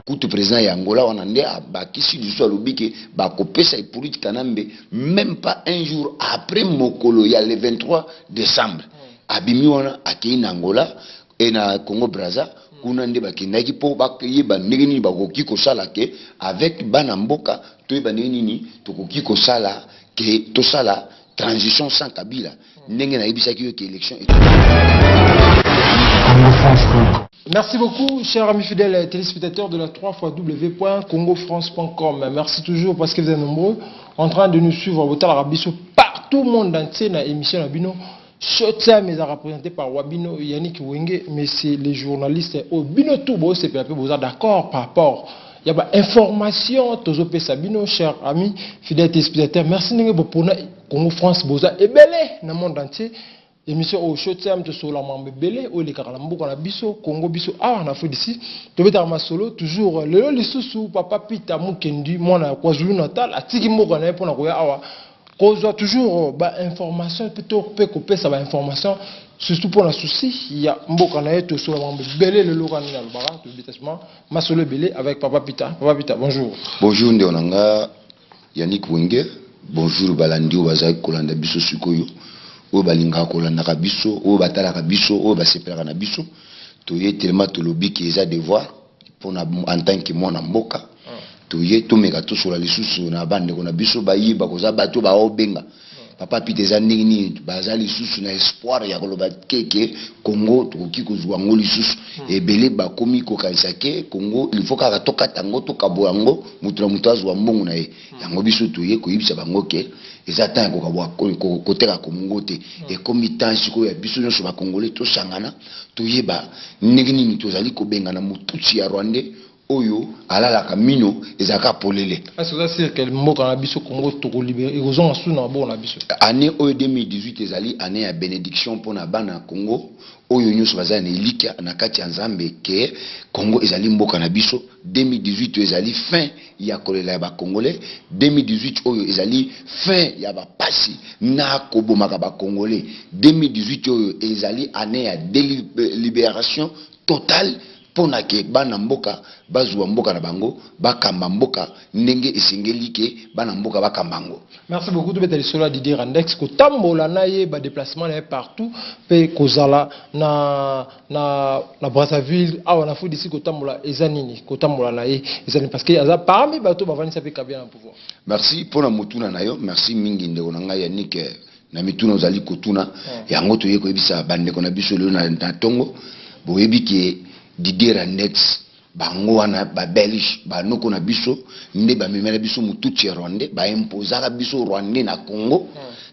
kutu président ya Angola wana nde abakisi lisusu alobi ke bakopesa politique kanambe même pas un jour après mokolo ya le 23 décembre abimi wana akei na Angola et na Congo Brazza kuna nde bakendaki po bakeyeba ndenge nini bakoki kosala ke avec bana mboka toyeba ndenge nini tokoki kosala ke tosala transition sans Kabila ndenge nayebisaki yo ke élection. Merci beaucoup, chers amis fidèles téléspectateurs de la 3xw.congofrance.com. Merci toujours parce que vous êtes nombreux en train de nous suivre partout le monde entier dans l'émission Wabino. Showtime est représenté par Wabino Yannick Wenge, mais c'est les journalistes au Bino Toubo, c'est d'accord par rapport. Il y a des informations, Tozope Sabino, chers amis fidèles téléspectateurs. Merci pour nous, Congo France, Boza et Belé dans le monde entier. Émission au Showtime de Solamambe Belé, ou les Karalambo, Biso, Congo Biso, ah, on a fait d'ici. Tu veux dire, solo, toujours, le sous papa Pita Mukendi, moi, na Kwazulu Natal, à Tiki Mogane, pour la Awa. Qu'on toujours, information, plutôt, peut couper ça, information, surtout pour la souci, il y a Mbokanae, tout Solamambe Belé, le Loran Nalbara, tout détachement, Masolo Belé, avec papa Pita. Papa Pita, bonjour. Bonjour, Ndéonanga, Yannick Wenge, bonjour, Balandi, Wazak, Kolanda Biso Sukoyo. O balinga kolanda biso o batala biso o basepela na biso toye tellement tolobi ki eza devoir pour na en tant que mwana mboka toye tomeka to sola lisusu na bande ko na biso bayiba koza bato ba obenga papa piteza ndini bazali lisusu na espoir ya koloba keke Congo tokoki kozwa ngo lisusu ebele bakomi ko kansake Congo il faut ka toka tango to kaboyango mutu na mutu azwa mbongo na ye yango biso toye ko yibisa bango ke ezata ko kabwa ko teka ko ngote e komi tansi ko ya biso nyoso ba congolais to sangana toyeba ndenge nini tozali ko benga na mututi ya Rwandais oyo alala kamino ezaka polele. Est-ce que ça c'est que mboka na biso Congo to libérer ezonga suna bo na biso année oyo 2018 ezali année ya bénédiction pour na bana Congo oyo nyuso bazana elika na kati ya Nzambe ke Congo ezali mboka na biso 2018 ezali fin ya kolela ya ba congolais 2018 oyo ezali fin ya ba pasi na kobomaka ba congolais 2018 oyo ezali année ya libération totale pona ke bana mboka bazwa mboka na bango bakamba mboka ndenge esengeli ke bana mboka bakambango. Merci beaucoup de betali sola Didier Randex ko tambola na ye ba déplacement na partout pe kozala na Brazzaville awa na fudi si ko tambola ezanini ko tambola na ye ezanini parce que aza parmi bato bavani sa pe kabia na pouvoir. Merci pona mutuna na yo, merci mingi ndeko na ngai Yannick na mituna ozali kotuna yango toye ko ebisa bande ko na biso le na tongo boyebi ke Didier Randex bango wana ba Belge ba noko na biso nde ba memela biso mututi Rwandais ba imposaka biso Rwandais na Congo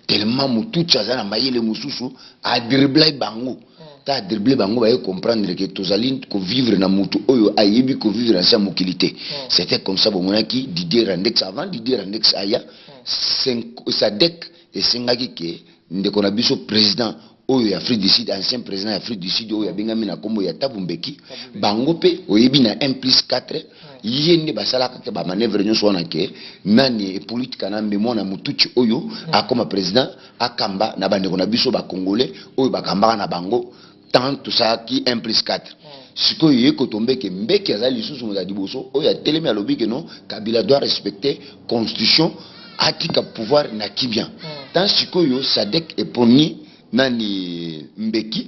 tellement mututi azana mayele mususu a dribbler bango ta dribbler bango ba comprendre que tozali ko vivre na mutu oyo ayebi ko vivre na sa mokilité. C'était comme ça bomonaki Didier Randex avant Didier Randex aya Sadek et sengaki ke ndeko na biso président oyo Afrique du Sud ancien président Afrique du Sud oyo abengami na kombo ya Thabo Mbeki bango pe oyebi na 1+4 yende basala ka ba manœuvre nyonso wana ke nani politique na mbe mona mutuchi oyo akoma président akamba na bande ko na biso ba congolais oyo bakamba na bango tant tout ça qui 1+4 sikoyo yeko tombeke mbeki azali lisusu moza diboso oyo atelemi alobi ke non Kabila doit respecter constitution atika pouvoir na kibia tant sikoyo Sadek eponi nani Mbeki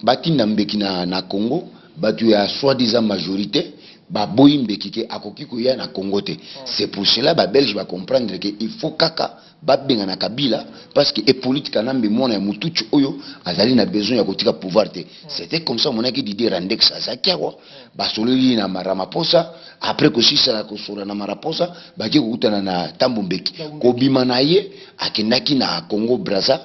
batinda Mbeki na Congo batu ya soi-disant majorité baboyi Mbeki ke akoki koya na Congo te. C'est pour cela ba Belge va comprendre que il faut kaka babenga na Kabila parce que e politique na mbe mona ya mutuchi oyo azali na besoin ya kotika pouvoir te. C'était comme ça monaki Didier Randex azakiawa basololi na Ramaphosa après ko sisa na kosola na Ramaphosa baki kokutana na Thabo Mbeki kobima na ye akendaki na Congo Brazza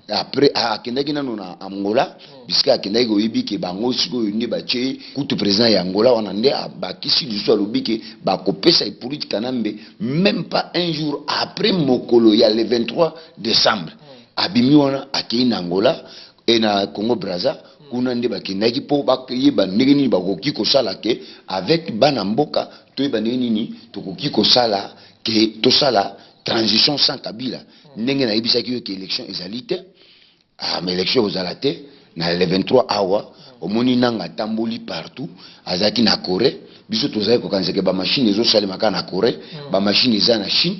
après akendaki nano na Angola bisika akendaki koyibi ke bango siko yonde bache kutu président ya Angola wana nde bakisi lisusu alobi ke bakopesa politique kanambe même pas un jour après mokolo ya le 23 décembre abimi wana akei na Angola et na Congo Brazza kuna nde bakendaki po bakeyeba ndenge nini bakoki kosala ke avec bana mboka toyeba ndenge nini tokoki kosala ke tosala transition sans Kabila ndenge na yebisaki yo ke élection ezali te mais élection ozala te na le 23 awa omoni nanga tamboli partout azaki na Corée biso tozali ko kanzeke ba machine ezo salema ka na Corée ba machine eza na Chine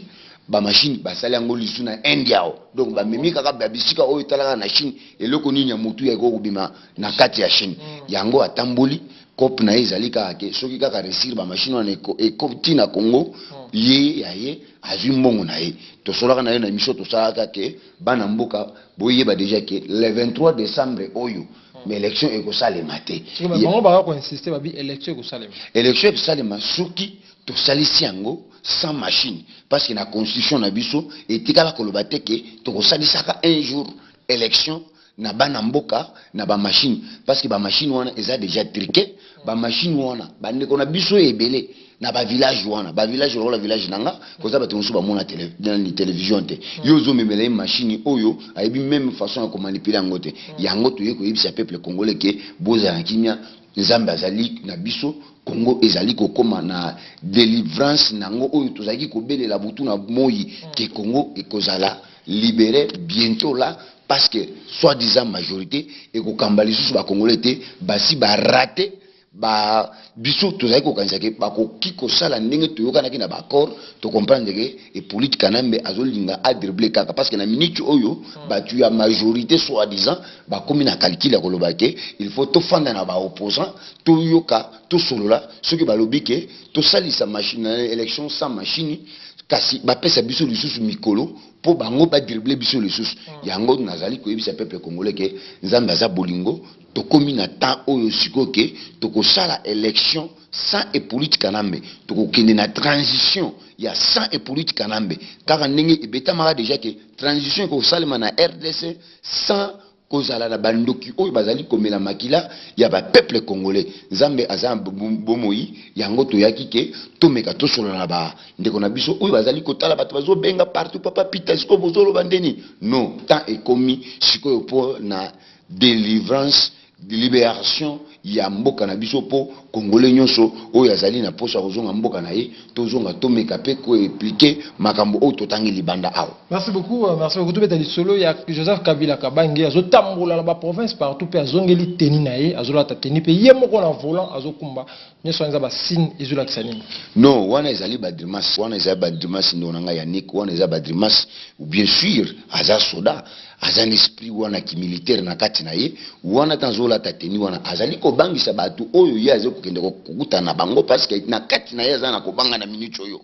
ba machine basali yango lisu na India donc ba memi kaka ba bisika oyo talaka na Chine eloko nini ya mutu ya ko kubima na kati ya Chine yango atamboli cop na ezali kaka ke soki kaka réussir ba machine wana ekoti na Congo ye ya ye azwi mbongo na ye tosolaka na ye na miso tosalaka ke bana mboka boyeba déjà ke le 23 décembre oyo mais élection ekosalema te bango baka ko insister babi élection ekosalema élection ekosalema soki tosalisi yango sans machine parce que na constitution na biso etikala koloba te ke tokosalisaka un jour élection na bana mboka na ba machine parce que ba machine wana eza déjà triqué ba machine wana bandeko na biso ebele na ba village wana ba village lokola village nanga koza bato mosusu bamona na télévision te yo ozomemela machine oyo ayebi même façon ya komanipuler yango te yango toye koyebisa peuple congolais ke bozala kimia nzambe azali na biso Congo ezali kokoma na délivrance nango oyo tozali kobelela butu na moyi ke Congo ekozala libéré bientôt là parce que soi-disant majorité ekokamba lisusu ba congolais te basi ba raté ba biso tozali kokanisa ke bakoki kosala ndenge toyokanaki na baaccord to comprendre ke et politique kanambe azolinga adribler kaka parce que na minute oyo batu ya majorité soi-disant bakomi na calcul ya koloba ke il faut tofanda na ba opposant toyoka tosolola soki balobi ke tosalisa machine élection sans machine kasi bapesa biso lisusu mikolo po bango ba dribbler biso lisusu yango nazali koyebisa peuple congolais ke nzambe aza bolingo tokomi na temps oyo siko ke tokosala élection sans et politique kanambe tokokende na transition ya sans et politique kanambe kaka ndenge ebetamaka déjà ke transition ekosalema na RDC sans kozala na bandoki oyo bazali komela makila ya ba peuple congolais nzambe aza bomoi yango toyaki ke tomeka tosolola na ba ndeko na biso oyo bazali kotala bato bazobenga partout papa pita siko bozoloba ndeni non temps ekomi sikoyo po na délivrance libération ya mboka na biso po congolais nyonso oyo azali na posa kozonga mboka na ye tozonga tomeka pe ko impliquer makambo oyo totangi libanda awa. Merci beaucoup tout beta lisolo ya Joseph Kabila Kabange azotambola na ba province partout pe azongeli teni na ye azolata teni pe ye moko na volant azokumba nyeso nza ba signe ezola kisanini non wana ezali ba drimas ndonanga ya Nick wana ezali ba drimas bien sûr aza soda aza esprit wana ki militaire na kati na ye wana tanzola tateni wana azali ko bangisa batu oyo ye azo kokende kokuta na bango parce que na kati na ye aza na kobanga na minute oyo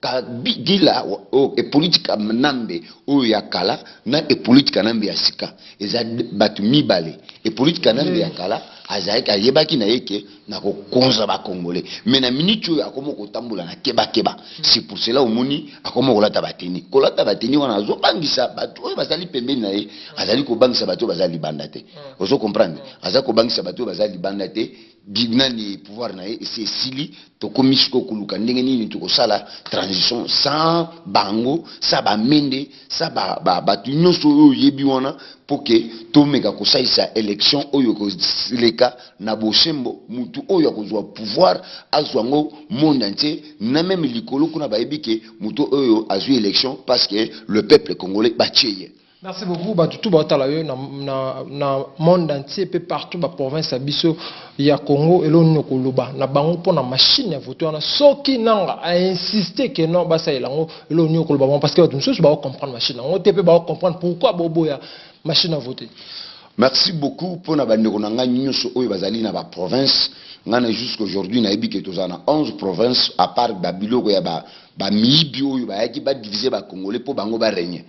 ka bigila e politika nambe oyo ya kala na e politika nambe ya sika eza batu mibale e politika nambe ya kala azali ayebaki na yeke na kokonza ba congolais mais na minute oyo akomo kotambola na keba c'est pour cela omoni akomo kolata bateni wana azobangisa batu oyo bazali pembeni na ye azali kobangisa batu bazali banda te ozo comprendre azali kobangisa batu bazali banda te bignani pouvoir na ye c'est sili to komisiko kuluka ndenge nini tukosala transition sans bango sa ba mende sa batu nyonso oyo yebi wana poke tomeka kosaisa élection oyo kosileka na bosembo mutu oyo akozwa pouvoir azwango monde entier na même likolo kuna bayebi ke mutu oyo azwi élection parce que le peuple congolais bacheye. Merci beaucoup. Tout na monde entier, peu partout, la province à Bisso, il y a Congo et l'on Koloba. Na bango pour la machine à voter. On a soki nanga a insisté que non, bah ça y est là, l'on Koloba parce que tout ça, va comprendre machine. On te peut pas comprendre pourquoi Bobo ya machine à voter. Merci beaucoup pour na bande konanga nyonso oyo bazali na ba province. Ngana jusqu'aujourd'hui na ebi que tozana 11 provinces à part Babylone ya ba mibi oyo ba yaki ba diviser ba Congolais pour bango ba régner.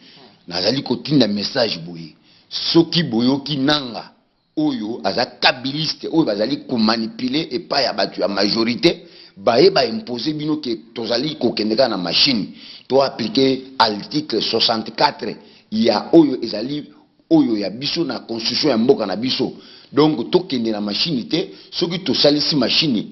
Nazali kotinda message boye soki boyoki nanga oyo aza kabiliste oyo bazali ko manipuler et pas ya batu ya majorité baye ba imposer bino ke tozali kokendeka na machine to appliquer article 64 ya oyo ezali oyo ya biso na constitution ya mboka na biso donc tokende na machine te soki tosalisi machine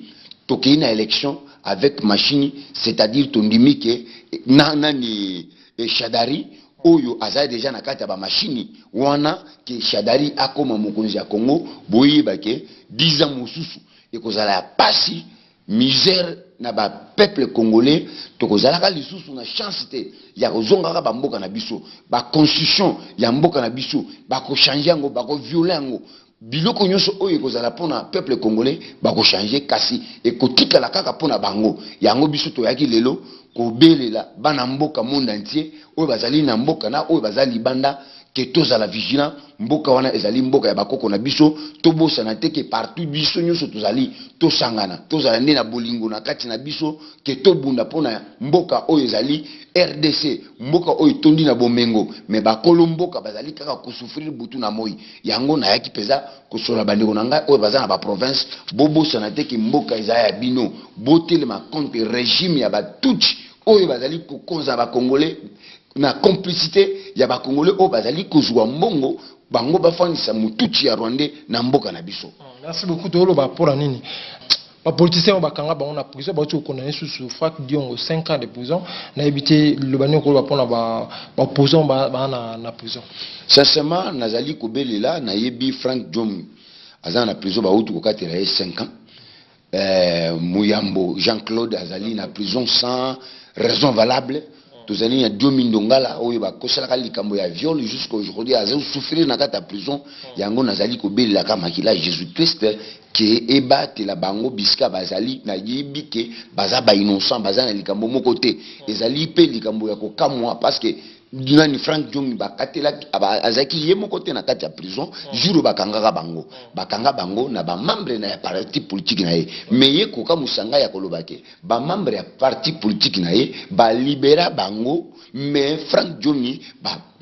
tokei na élection avec machine c'est-à-dire tondimi ke nani Shadari oyo azali déjà na kati ya ba machine wana ke Shadari akoma mokonzi ya Congo boyeba ke 10 ans mosusu ekozala ya pasi misère na ba peuple congolais tokozalaka lisusu na chance te ya kozongaka ba mboka na biso ba constitution ya mboka na biso ba ko changer yango ba ko violer yango biloko nyonso oyo ekozala mpona peuple congolais bakochange kasi ekotikala kaka mpona bango yango biso toyaki lelo kobelela bana mboka monde entier oyo bazali na mboka na oyo bazali libanda ke tozala vigilant mboka wana ezali mboka ya bakoko na biso tobosana te ke partout biso nyonso tozali tosangana tozala nde na bolingo na kati na biso ke tobunda mpona mboka oyo ezali RDC mboka oyo tondi na bomengo me bakolo mboka bazali kaka kosouffrir butu na moi yango nayaki peza kosola bandeko na ngai oyo baza na baprovince bobosana te ke mboka ezali ya bino botelema contre régime ya batuchi oyo bazali kokonza bakongolais na complicité ya bakongolais oyo bazali kozwa mbongo bango bafandisa mutuchi ya Rwanda na mboka na biso. Merci beaucoup to loba pour nini ba politiciens bakanga bango na prison ba tu condamné sous Frak Diongo 5 ans de prison na éviter le bani ko ba pona ba opposant ba na prison. Sincèrement nazali kobelela na yebi Frank Diom azana na prison ba utu ko katela 5 ans. Muyambo Jean-Claude azali na prison sans raison valable. Tozali ya Diomi Ndongala oyo bakosala likambo ya viol jusqu'à aujourd'hui azo souffrir na kata prison yango nazali kobelela ka makila Jésus Christ ke ebatela bango biska bazali na yebike baza ba innocent baza na likambo moko te ezali pe likambo ya kokamwa parce que nani Frank Diom bakatela azaki ye moko te na kati ya prison jour bakanga bango na ba membre na ya parti politique na ye mais ye koka musanga ya kolobake ba membre ya parti politique na ye ba libéra bango mais Frank Diom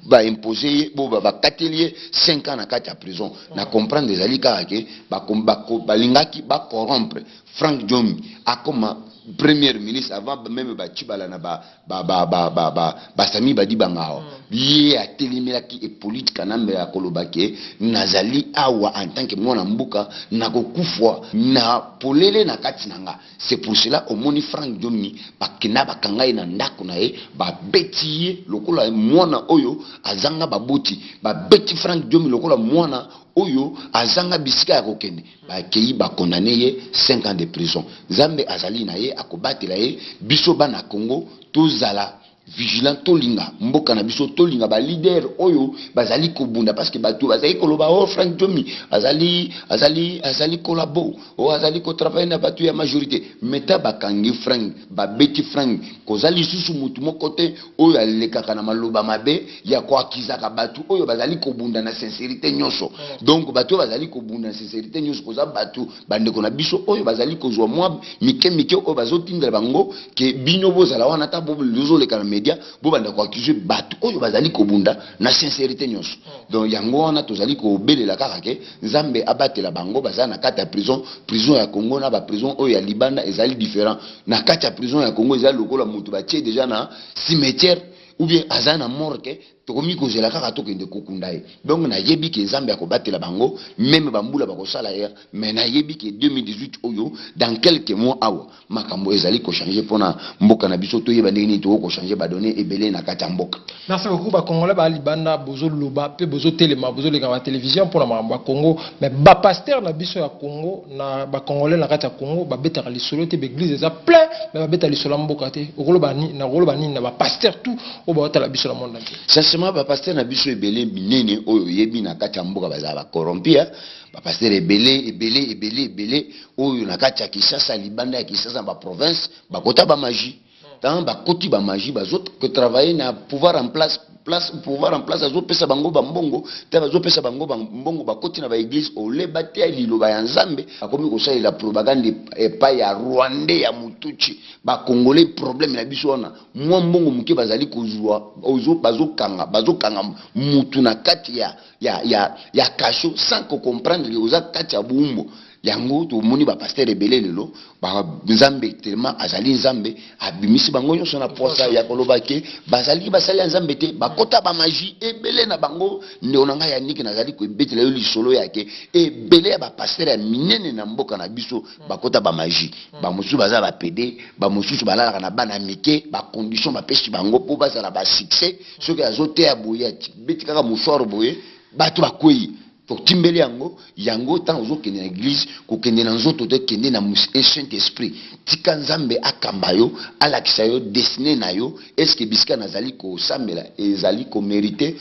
ba imposer bo ba katelier 5 ans na kati ya prison na comprendre des alika ke ba lingaki ba corrompre Frank Diom akoma premier ministre avant même Chibala na Sami Badi Bangao lié à téléméaki et politique kanambe ya kolobake nazali awa en tant que mwana mbuka na kokufwa na polele na kati nanga c'est pour cela au moni Frank Diomi bakina bakangai na ndako na ye ba beti lokola mwana oyo azanga baboti ba beti Frank Diomi lokola mwana oyo azanga bisika ya kokende bakei ba condamné ye 5 ans de prison Zambe azali na ye akobatela ye biso bana Congo tozala vigilant tolinga mboka na biso tolinga ba leader oyo bazali kobunda parce que bato bazali koloba oh Frank Diomi azali kolabo oh azali ko travailler na bato ya majorité meta bakangi Frank ba beti Frank kozali susu mutu moko te oyo alekaka na maloba mabe ya kwa kizaka bato oyo bazali kobunda na sincérité nyonso donc bato bazali kobunda na sincérité nyonso koza bato bandeko na biso oyo bazali kozwa mwa mike oyo bazotindela bango ke bino bozala wana ta bobo lozoleka na media bo banda ko accuser bato oyo bazali kobunda na sincérité nyonso donc yango wana tozali ko belela kaka ke Nzambe abatela bango baza na kati ya prison ya Congo na ba prison oyo ya Libanda ezali différent na kati ya prison ya Congo ezali lokola mutu batie déjà na cimetière ou bien azana morgue tokomi kozela kaka tokende kokunda ye donc na yebi ke Nzambe akobatela bango même bambula bakosala ya mais na yebi ke 2018 oyo dans quelques mois awa makambo ezali ko changer pona mboka na biso toyeba ndenge to ko changer ba donner ebele na kati ya mboka. Merci beaucoup ba Congolais ba Libanda bozo loba pe bozo telema bozo leka ba télévision pona ba Congo mais ba pasteur na biso ya Congo na ba Congolais na kati ya Congo ba betaka lisolo te ba église za plein mais ba betaka lisolo mboka te okoloba ni na ba pasteur tout o ba tala biso na monde entier. Sincèrement ba pasteur na biso ebele minene oyo yebi na kati ya mboka baza ba corrompia ba pasteur ebele oyo na kati ya Kinshasa Libanda ya Kinshasa ba province ba kota ba magie tant ba koti ba magie bazot que travailler na pouvoir en place azo pesa bango ba mbongo te bazo pesa bango ba mbongo ba koti na ba église ole batia liloba ya Nzambe akomi ko sala la propagande epa ya Rwanda ya mutuchi ba congolais problème na biso wana mwa mbongo muke bazali kozwa bazokanga mutu na kati ya kasho sans ko comprendre que oza kati ya bumbo yango to moni ba pasteur ebele lelo ba Nzambe tellement azali Nzambe abimisi bango nyonso na posa ya koloba ke bazali basali ya Nzambe te bakota ba magie ebele na bango ndeonanga ya niki nazali ko betela yo lisolo yake ebele ya ba pasteur ya minene na mboka na biso bakota ba magie ba musu baza ba PD ba musu balala na bana mike ba condition ba pesi bango po bazala ba succès soki azote ya boye beti kaka mushoro boye bato bakoyi pour timbeli yango yango tant ozo kende na église ko kende na nzoto te kende na Saint Esprit tika nzambe akamba yo alakisa yo destiné na yo est-ce que bisika nazali ko sambela ezali ko mériter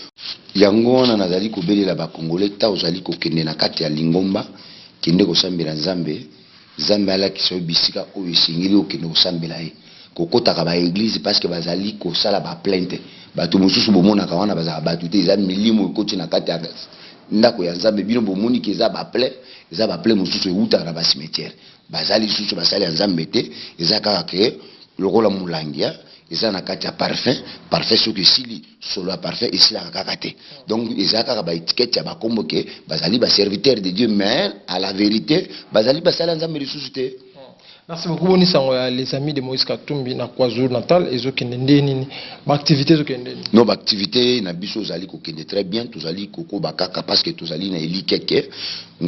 yango wana nazali ko belela ba congolais ta ozali ko kende na kati ya lingomba kende ko sambela nzambe nzambe alakisa yo bisika oyo esengeli okende ko sambela ye kokotaka ba église parce que bazali ko sala ba plainte bato mosusu bomonaka wana bazala bato te eza milimo ekoti na kati ya ndako ya nzambe bino bomoni ke eza ba plainte mosusu eutaka na ba cimetière bazali susu basali ya nzambe te eza kaka ke lokola mulangia eza na kati ya parfum soki esili solo ya parfum esilaka kaka te donc eza kaka ba étiquette ya bakombo ke bazali ba serviteur de Dieu mais à la vérité bazali basali ya nzambe lisusu te. Merci beaucoup Boni Sango, les amis de Moïse Katumbi na KwaZulu Natal et zo kende ndeni ba activité zo kende ndeni. Non ba activité na biso zali ko kende très bien, tozali koko bakaka parce que tozali na elikeke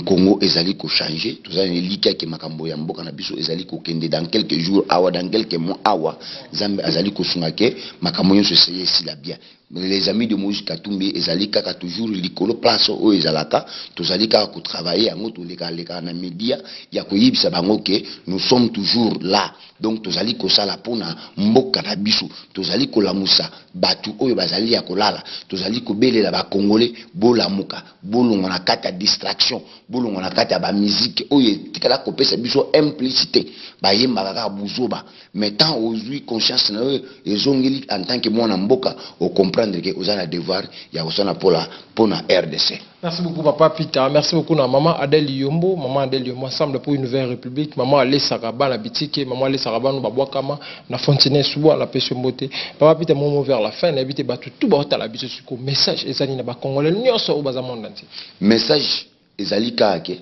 Congo ezali ko changer, tozali na elikeke makambo ya mboka na biso ezali ko kende dans quelques jours awa dans quelques mois awa Zambe azali ko sungake makambo nyonso seye sila bien. Les amis de Moïse Katumbi ezali kaka toujours likolo place o ezalaka tozali kaka ko travailler yango to leka na media ya ko yibisa bango ke nous sommes toujours là donc tozali ko sala pona mboka na biso tozali ko lamusa batu oyo bazali ya kolala tozali ko belela ba congolais bolamuka bolongo na kati ya distraction bolongo na kati ya ba musique oyo tikala ko pesa biso implicité ba yemba kaka buzoba mais tant ozui conscience na ezongeli en tant que mwana mboka o comprendre que vous avez un devoir ya osana pour la RDC. Merci beaucoup papa Peter, merci beaucoup na maman Adèle Yombo, maman Adèle Yombo ensemble pour une nouvelle république, maman Ale Saraba la bitike, maman Ale Saraba no babwakama na Fontenay Souba la pêche mbote. Papa Peter moment vers la fin, n'habite batu tout ba la biso suko message ezali na ba congolais nyonso o baza monde entier. Message ezali kaake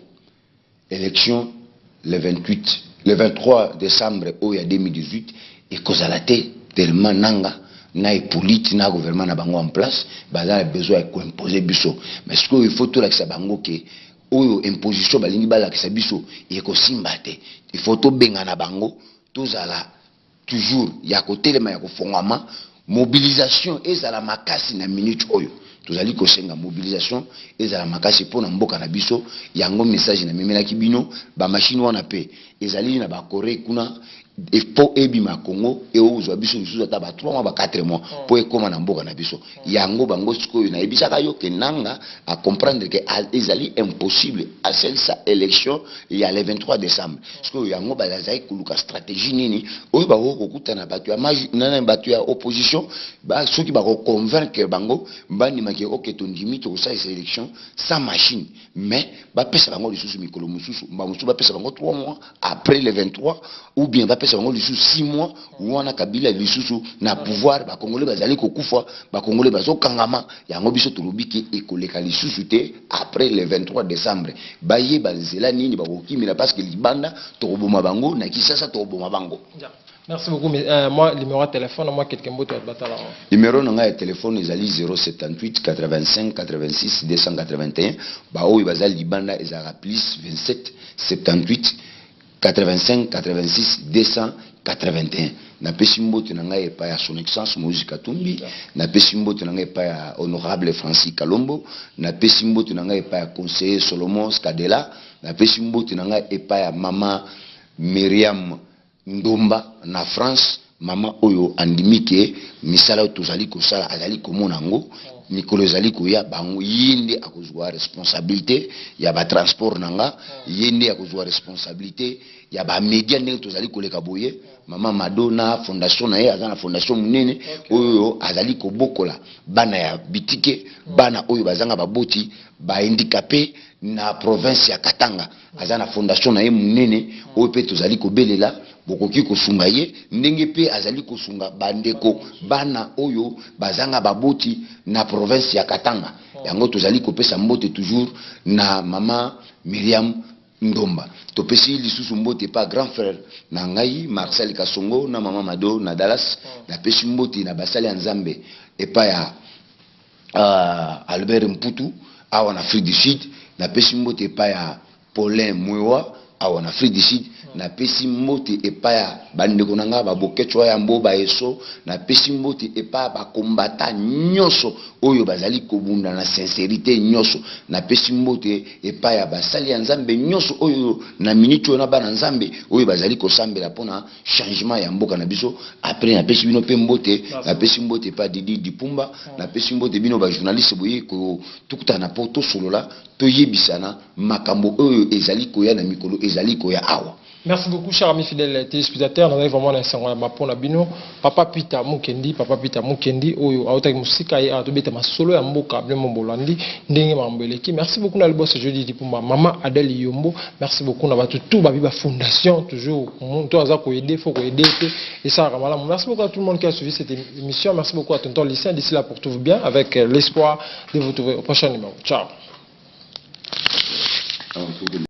élection le 23 décembre au ya 2018 et kozalate tellement nanga na politique na gouvernement na bango en place bazala besoin de imposer biso mais ce qu'il faut tout la bango ke oyo imposition balingi bala kisa biso yeko simbate il faut to benga na bango tozala toujours ya kotelema ya kofongama mobilisation ezala makasi na minute oyo tozali kosenga mobilisation ezala makasi pona mboka na biso yango message na memela kibino ba machine wana pe ezali na ba Corée kuna faut ebima Congo et ozwa biso lisusu ata ba 3 mois ba 4 mois po ekoma na mboka na biso yango bango sikoyo na ebisaka yo ke nanga à comprendre que ezali impossible à celle sa élection il y a le 23 décembre sikoyo yango bazali kuluka stratégie nini oyo ba kokuta na batu ya na batu ya opposition ba soki ba ko convaincre bango bani make OK tondimi to sa élection sans machine mais ba pesa bango lisusu mikolo mususu ba mususu ba pesa bango 3 mois après le 23 ou bien ba pesa bango lisusu 6 mois wana kabila lisusu na pouvoir ba congolais bazali kokufa ba congolais bazokangama yango biso tolobiki ekoleka lisusu te après le 23 décembre baye bazela nini bakokimela parce que libanda tokoboma bango na kisasa tokoboma bango. Merci beaucoup. Moi, numéro de téléphone, moi, quelqu'un d'autre battre là. Numéro de téléphone ezali 078 85 86 281. Ba oyo bazali libanda ezala plus 27 78 85 86 281. Na pesi mbote na ngai epa ya son excellence Moïse Katumbi, na pesi mbote na ngai epa ya honorable Francis Kalombo, na pesi mbote na ngai epa ya conseiller Solomon Skadela, na pesi mbote na ngai epa ya mama Myriam Ndomba na France, mama oyo andimike misala tozali kosala azali komona ngo mikolo ezali koya bango yinde akozwa responsabilité ya ba transport nanga yinde akozwa responsabilité ya ba media ndenge tozali koleka boye mama Madonna fondation na ye azana fondation munene oyo azali kobokola bana ya bitike bana oyo bazanga baboti ba handicapé na province ya Katanga azana fondation na ye munene oyo pe tozali kobelela bokoki kosunga ye ndenge pe azali kosunga bandeko bana oyo bazanga baboti na province ya Katanga yango tozali kopesa mbote toujours na mama Myriam Ndomba topesi lisusu mbote pa grand frère na ngai Marcel Kasongo na mama Mado na Dallas na pesi mbote na basali ya Nzambe epa ya Albert Mputu awa na Afrique du Sud na pesi mbote epa ya Paulin Mwewa awa en Afrique du Sud na pesi mbote epaya bandeko nanga ba boketwa ya mboba eso na pesi mbote epaya ba kombata nyoso oyo bazali kobunda na sincérité nyoso na pesi mbote epaya basali ya nzambe nyoso oyo na minute na bana nzambe oyo bazali kosambela pona changement ya mboka na biso après na pesi bino pe mbote na pesi mbote pa Didi Dipumba na pesi mbote bino ba journaliste boye ko tukuta na poto solola to yebisana makambo oyo ezali koya na mikolo ezali koya awa. Merci beaucoup, chers amis fidèles téléspectateurs. Nous avons vraiment un certain mapona bino. Papa Pita Mukendi, Oyo, Aotaki Musika, et Atobeta Masolo, Amboka, Blemo Bolandi, Ndenge Mambeleki. Merci beaucoup, Nalbo, ce jeudi, pour Maman Adèle Yombo. Merci beaucoup, Naba tout, Babiba Fondation, toujours, toi, Zako aider, faut aider, et ça, Ramala. Merci beaucoup à tout le monde qui a suivi cette émission. Merci beaucoup à Tonton Lycée. D'ici là, portez-vous bien, avec l'espoir de vous trouver au prochain numéro. Ciao.